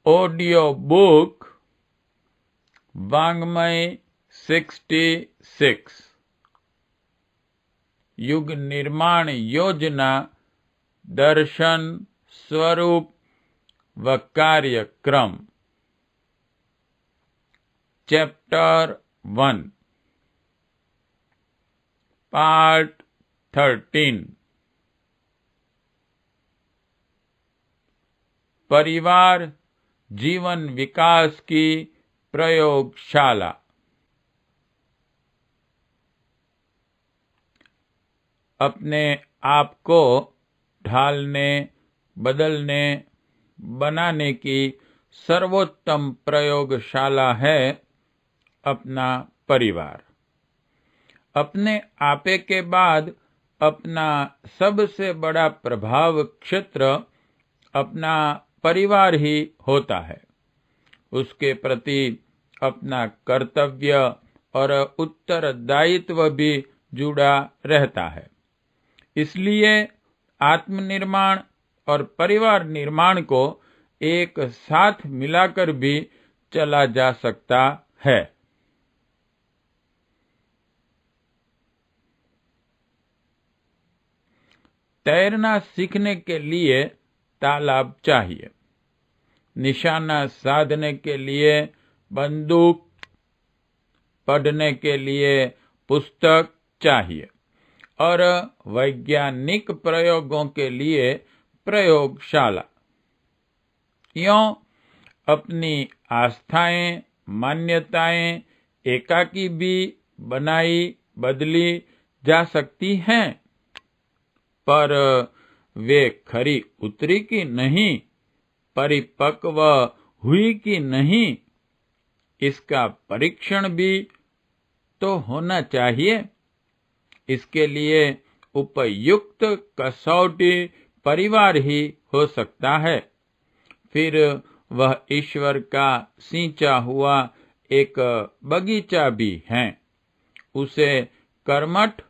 Audio book वाङ्मय 66 युग निर्माण योजना दर्शन स्वरूप व कार्यक्रम चैप्टर 1 पार्ट 13 परिवार जीवन विकास की प्रयोगशाला। अपने आप को ढालने, बदलने, बनाने की सर्वोत्तम प्रयोगशाला है अपना परिवार। अपने आपे के बाद अपना सबसे बड़ा प्रभाव क्षेत्र अपना परिवार ही होता है। उसके प्रति अपना कर्तव्य और उत्तरदायित्व भी जुड़ा रहता है। इसलिए आत्मनिर्माण और परिवार निर्माण को एक साथ मिलाकर भी चला जा सकता है। तैरना सीखने के लिए तालाब चाहिए। निशाना साधने के लिए बंदूक, पढ़ने के लिए पुस्तक चाहिए और वैज्ञानिक प्रयोगों के लिए प्रयोगशाला। यों अपनी आस्थाएं, मान्यताएं एकाकी भी बनाई बदली जा सकती हैं, पर वे खरी उतरी कि नहीं, परिपक्व हुई कि नहीं, इसका परीक्षण भी तो होना चाहिए। इसके लिए उपयुक्त कसौटी परिवार ही हो सकता है। फिर वह ईश्वर का सींचा हुआ एक बगीचा भी है। उसे कर्मठ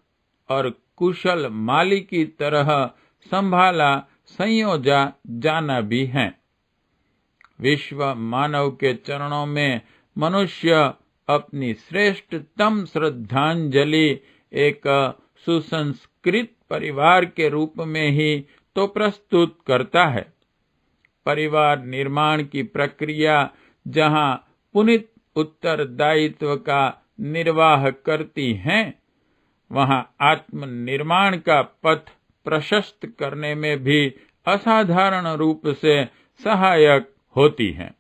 और कुशल माली की तरह संभाला संयोजा जाना भी है। विश्व मानव के चरणों में मनुष्य अपनी श्रेष्ठतम श्रद्धांजलि एक सुसंस्कृत परिवार के रूप में ही तो प्रस्तुत करता है। परिवार निर्माण की प्रक्रिया जहाँ पुनीत उत्तरदायित्व का निर्वाह करती है, वहाँ आत्मनिर्माण का पथ प्रशस्त करने में भी असाधारण रूप से सहायक होती है।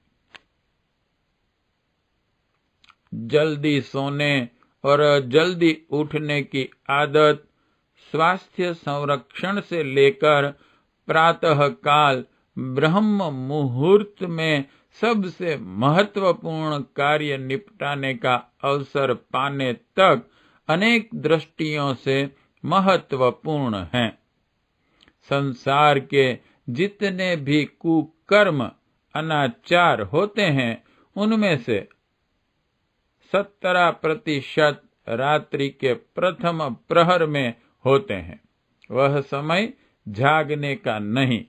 जल्दी सोने और जल्दी उठने की आदत स्वास्थ्य संरक्षण से लेकर प्रातः काल ब्रह्म मुहूर्त में सबसे महत्वपूर्ण कार्य निपटाने का अवसर पाने तक अनेक दृष्टियों से महत्वपूर्ण है। संसार के जितने भी कुकर्म अनाचार होते हैं, उनमें से 17% रात्रि के प्रथम प्रहर में होते हैं। वह समय जागने का नहीं।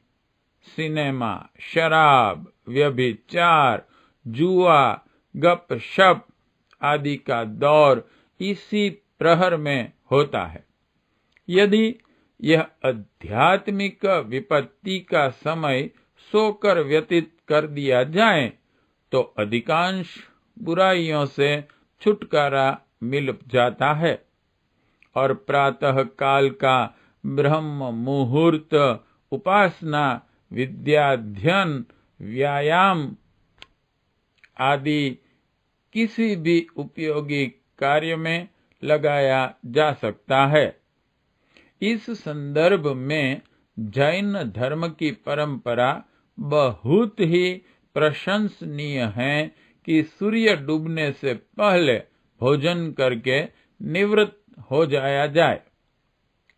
सिनेमा, शराब, व्यभिचार, जुआ, गपशप आदि का दौर इसी प्रहर में होता है। यदि यह आध्यात्मिक विपत्ति का समय सोकर व्यतीत कर दिया जाए तो अधिकांश बुराइयों से छुटकारा मिल जाता है और प्रातः काल का ब्रह्म मुहूर्त उपासना, विद्याध्ययन, व्यायाम आदि किसी भी उपयोगी कार्य में लगाया जा सकता है। इस संदर्भ में जैन धर्म की परंपरा बहुत ही प्रशंसनीय है कि सूर्य डूबने से पहले भोजन करके निवृत्त हो जाया जाए।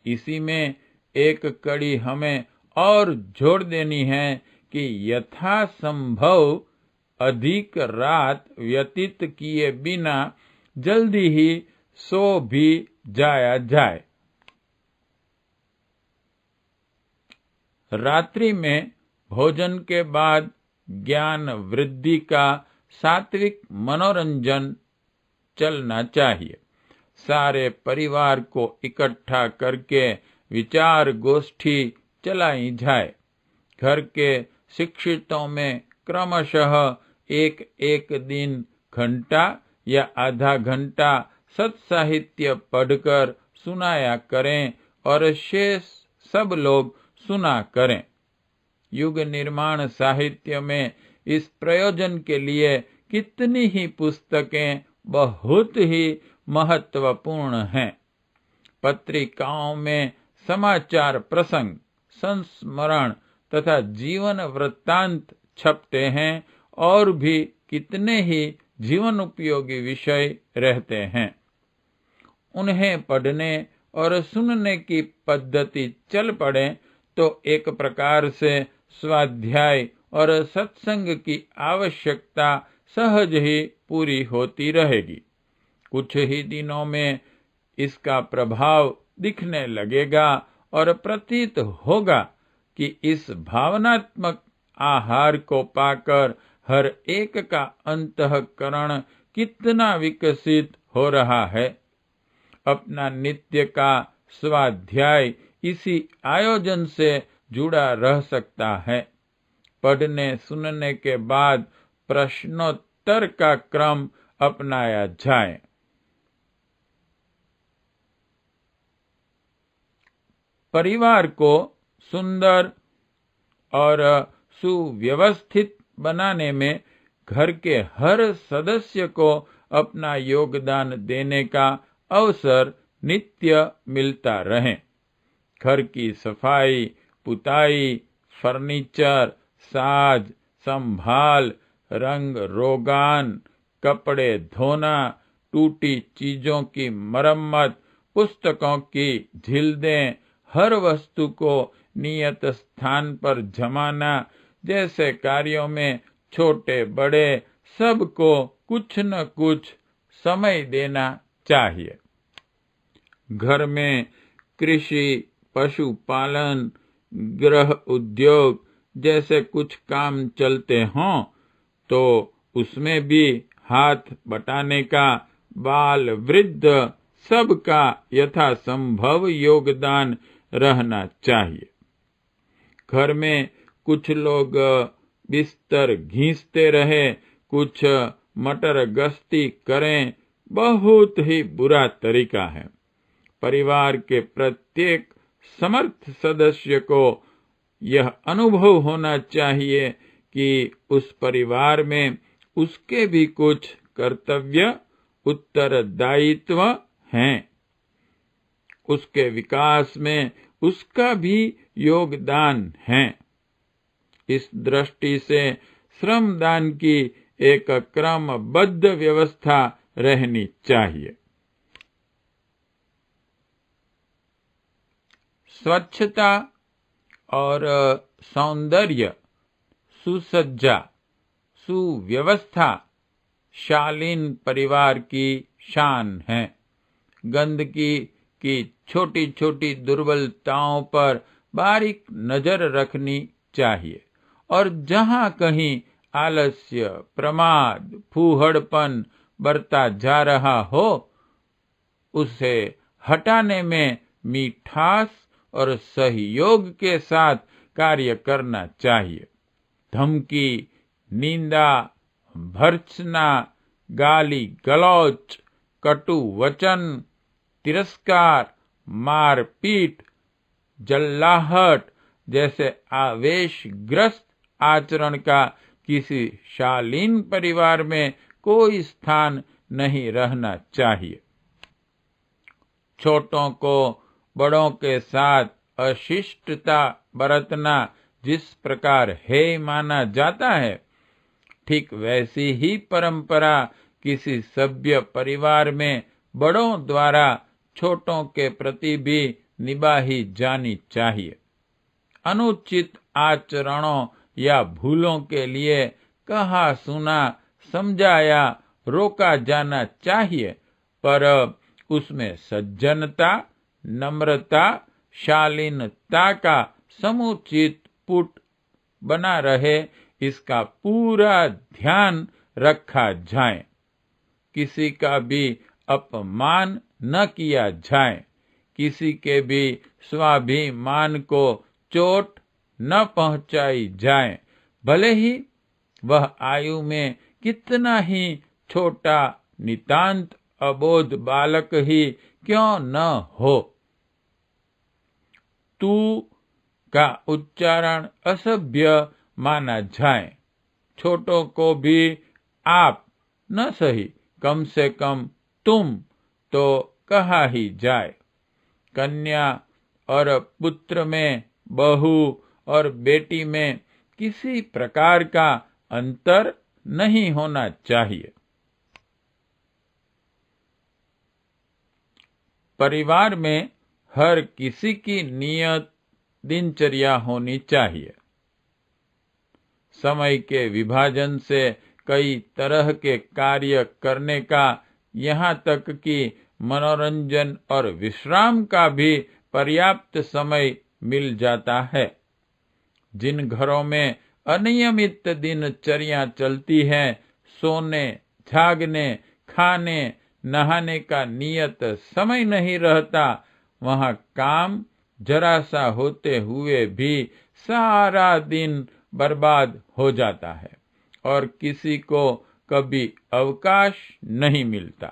इसी में एक कड़ी हमें और जोड़ देनी है कि यथासंभव अधिक रात व्यतीत किए बिना जल्दी ही सो भी जाया जाए। रात्रि में भोजन के बाद ज्ञान वृद्धि का सात्विक मनोरंजन चलना चाहिए। सारे परिवार को इकट्ठा करके विचार गोष्ठी चलाई जाए। घर के शिक्षितों में क्रमशः एक एक दिन घंटा या आधा घंटा सत्साहित्य पढ़कर सुनाया करें और शेष सब लोग सुना करें। युग निर्माण साहित्य में इस प्रयोजन के लिए कितनी ही पुस्तकें बहुत ही महत्वपूर्ण हैं। पत्रिकाओं में समाचार प्रसंग, संस्मरण तथा जीवन वृत्तांत छपते हैं और भी कितने ही जीवन उपयोगी विषय रहते हैं। उन्हें पढ़ने और सुनने की पद्धति चल पड़े तो एक प्रकार से स्वाध्याय और सत्संग की आवश्यकता सहज ही पूरी होती रहेगी। कुछ ही दिनों में इसका प्रभाव दिखने लगेगा और प्रतीत होगा कि इस भावनात्मक आहार को पाकर हर एक का अंतःकरण कितना विकसित हो रहा है। अपना नित्य का स्वाध्याय इसी आयोजन से जुड़ा रह सकता है। पढ़ने सुनने के बाद प्रश्नोत्तर का क्रम अपनाया जाए। परिवार को सुंदर और सुव्यवस्थित बनाने में घर के हर सदस्य को अपना योगदान देने का अवसर नित्य मिलता रहे। घर की सफाई, पुताई, फर्नीचर, साज संभाल, रंग रोगान, कपड़े धोना, टूटी चीजों की मरम्मत, पुस्तकों की झिल्दें, हर वस्तु को नियत स्थान पर जमाना जैसे कार्यों में छोटे बड़े सबको कुछ न कुछ समय देना चाहिए। घर में कृषि, पशुपालन, गृह उद्योग जैसे कुछ काम चलते हों तो उसमें भी हाथ बटाने का बाल वृद्ध सबका यथासंभव योगदान रहना चाहिए। घर में कुछ लोग बिस्तर घींचते रहे, कुछ मटर गश्ती करें, बहुत ही बुरा तरीका है। परिवार के प्रत्येक समर्थ सदस्य को यह अनुभव होना चाहिए कि उस परिवार में उसके भी कुछ कर्तव्य, उत्तरदायित्व हैं। उसके विकास में उसका भी योगदान है। इस दृष्टि से श्रमदान की एक क्रमबद्ध व्यवस्था रहनी चाहिए। स्वच्छता और सौंदर्य, सुसज्जा, सुव्यवस्था शालीन परिवार की शान है। गंदगी की छोटी छोटी दुर्बलताओं पर बारीक नजर रखनी चाहिए और जहां कहीं आलस्य, प्रमाद, फूहड़पन बरता जा रहा हो उसे हटाने में मिठास और सहयोग के साथ कार्य करना चाहिए। धमकी, निंदा, भर्त्सना, गाली गलौच, कटु वचन, तिरस्कार, मारपीट, जल्लाहट जैसे आवेशग्रस्त आचरण का किसी शालीन परिवार में कोई स्थान नहीं रहना चाहिए। छोटों को बड़ों के साथ अशिष्टता बरतना जिस प्रकार है माना जाता है, ठीक वैसी ही परंपरा किसी सभ्य परिवार में बड़ों द्वारा छोटों के प्रति भी निभाई जानी चाहिए। अनुचित आचरणों या भूलों के लिए कहा सुना, समझाया, रोका जाना चाहिए, पर उसमें सज्जनता, नम्रता, शालीनता का समुचित पुट बना रहे, इसका पूरा ध्यान रखा जाए। किसी का भी अपमान न किया जाए, किसी के भी स्वाभिमान को चोट न पहुंचाई जाए, भले ही वह आयु में कितना ही छोटा नितांत अबोध बालक ही क्यों न हो। तू का उच्चारण असभ्य माना जाए, छोटों को भी आप न सही, कम से कम तुम तो कहा ही जाए। कन्या और पुत्र में, बहू और बेटी में किसी प्रकार का अंतर नहीं होना चाहिए। परिवार में हर किसी की नियत दिनचर्या होनी चाहिए। समय के विभाजन से कई तरह के कार्य करने का, यहाँ तक कि मनोरंजन और विश्राम का भी पर्याप्त समय मिल जाता है। जिन घरों में अनियमित दिनचर्या चलती है, सोने, जागने, खाने, नहाने का नियत समय नहीं रहता, वहां काम जरा सा होते हुए भी सारा दिन बर्बाद हो जाता है और किसी को कभी अवकाश नहीं मिलता।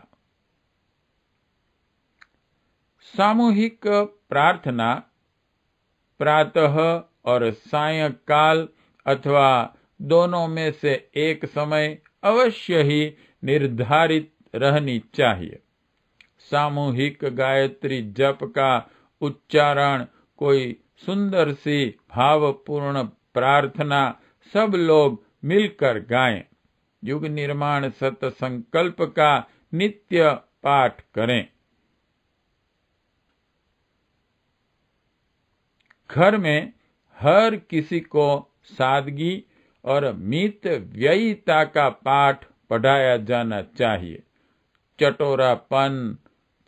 सामूहिक प्रार्थना प्रातः और सायंकाल अथवा दोनों में से एक समय अवश्य ही निर्धारित रहनी चाहिए। सामूहिक गायत्री जप का उच्चारण, कोई सुंदर सी भावपूर्ण प्रार्थना सब लोग मिलकर गाएं। युग निर्माण सतसंकल्प का नित्य पाठ करें। घर में हर किसी को सादगी और मित व्ययिता का पाठ पढ़ाया जाना चाहिए। चटोरापन,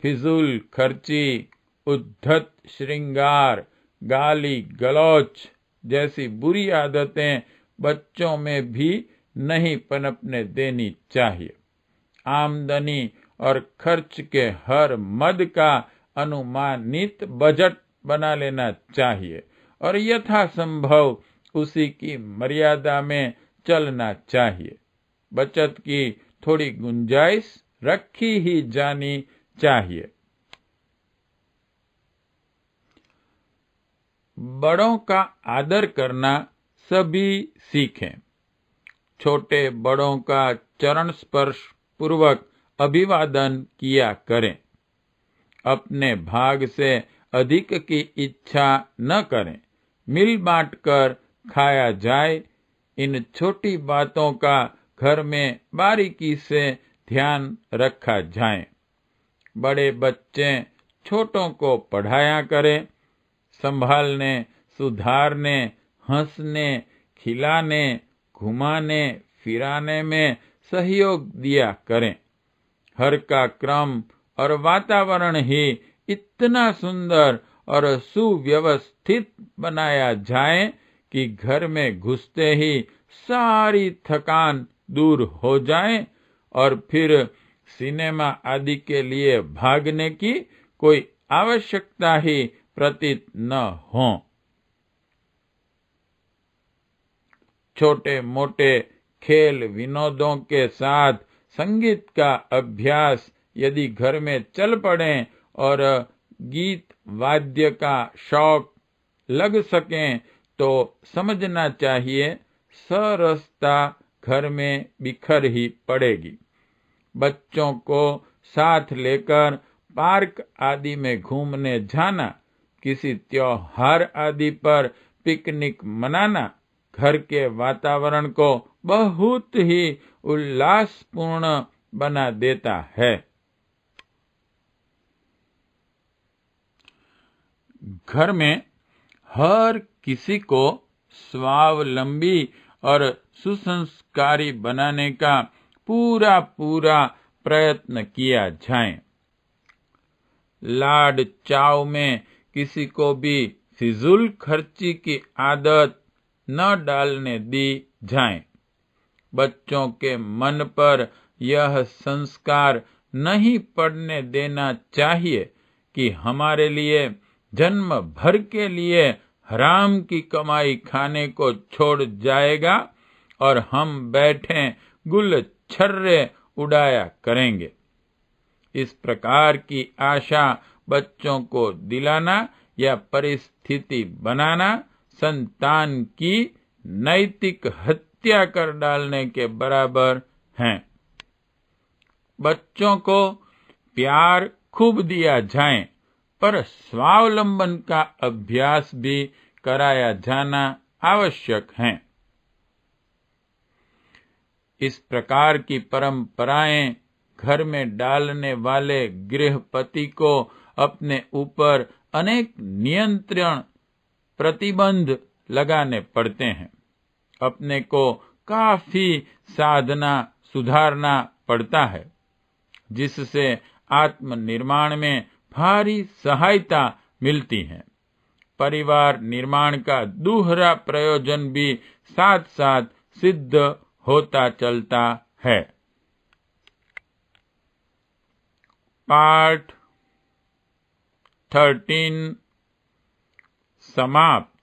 फिजूल खर्ची, उद्धत श्रृंगार, गाली गलौच जैसी बुरी आदतें बच्चों में भी नहीं पनपने देनी चाहिए। आमदनी और खर्च के हर मद का अनुमानित बजट बना लेना चाहिए और यथासंभव उसी की मर्यादा में चलना चाहिए। बचत की थोड़ी गुंजाइश रखी ही जानी चाहिए। बड़ों का आदर करना सभी सीखें। छोटे बड़ों का चरण स्पर्श पूर्वक अभिवादन किया करें। अपने भाग से अधिक की इच्छा न करें। मिल बांट कर खाया जाए। इन छोटी बातों का घर में बारीकी से ध्यान रखा जाए। बड़े बच्चे छोटों को पढ़ाया करें। संभालने, सुधारने, हंसने, खिलाने, घुमाने फिराने में सहयोग दिया करें। घर का क्रम और वातावरण ही इतना सुंदर और सुव्यवस्थित बनाया जाए कि घर में घुसते ही सारी थकान दूर हो जाए और फिर सिनेमा आदि के लिए भागने की कोई आवश्यकता ही प्रतीत न हो। छोटे मोटे खेल विनोदों के साथ संगीत का अभ्यास यदि घर में चल पड़े और गीत वाद्य का शौक लग सके तो समझना चाहिए सरसता घर में बिखर ही पड़ेगी। बच्चों को साथ लेकर पार्क आदि में घूमने जाना, किसी त्योहार आदि पर पिकनिक मनाना घर के वातावरण को बहुत ही उल्लासपूर्ण बना देता है। घर में हर किसी को स्वावलंबी और सुसंस्कारी बनाने का पूरा प्रयत्न किया जाए। लाड चाव में किसी को भी फिजूल खर्ची की आदत न डालने दी जाएं। बच्चों के मन पर यह संस्कार नहीं पड़ने देना चाहिए कि हमारे लिए जन्म भर के लिए हराम की कमाई खाने को छोड़ जाएगा और हम बैठे गुलछर्रे उड़ाया करेंगे। इस प्रकार की आशा बच्चों को दिलाना या परिस्थिति बनाना संतान की नैतिक हत्या कर डालने के बराबर हैं। बच्चों को प्यार खूब दिया जाए, पर स्वावलंबन का अभ्यास भी कराया जाना आवश्यक है। इस प्रकार की परंपराएं घर में डालने वाले गृहपति को अपने ऊपर अनेक नियंत्रण प्रतिबंध लगाने पड़ते हैं। अपने को काफी साधना सुधारना पड़ता है, जिससे आत्मनिर्माण में भारी सहायता मिलती है। परिवार निर्माण का दूसरा प्रयोजन भी साथ साथ सिद्ध होता चलता है। पाठ 13 समाप्त।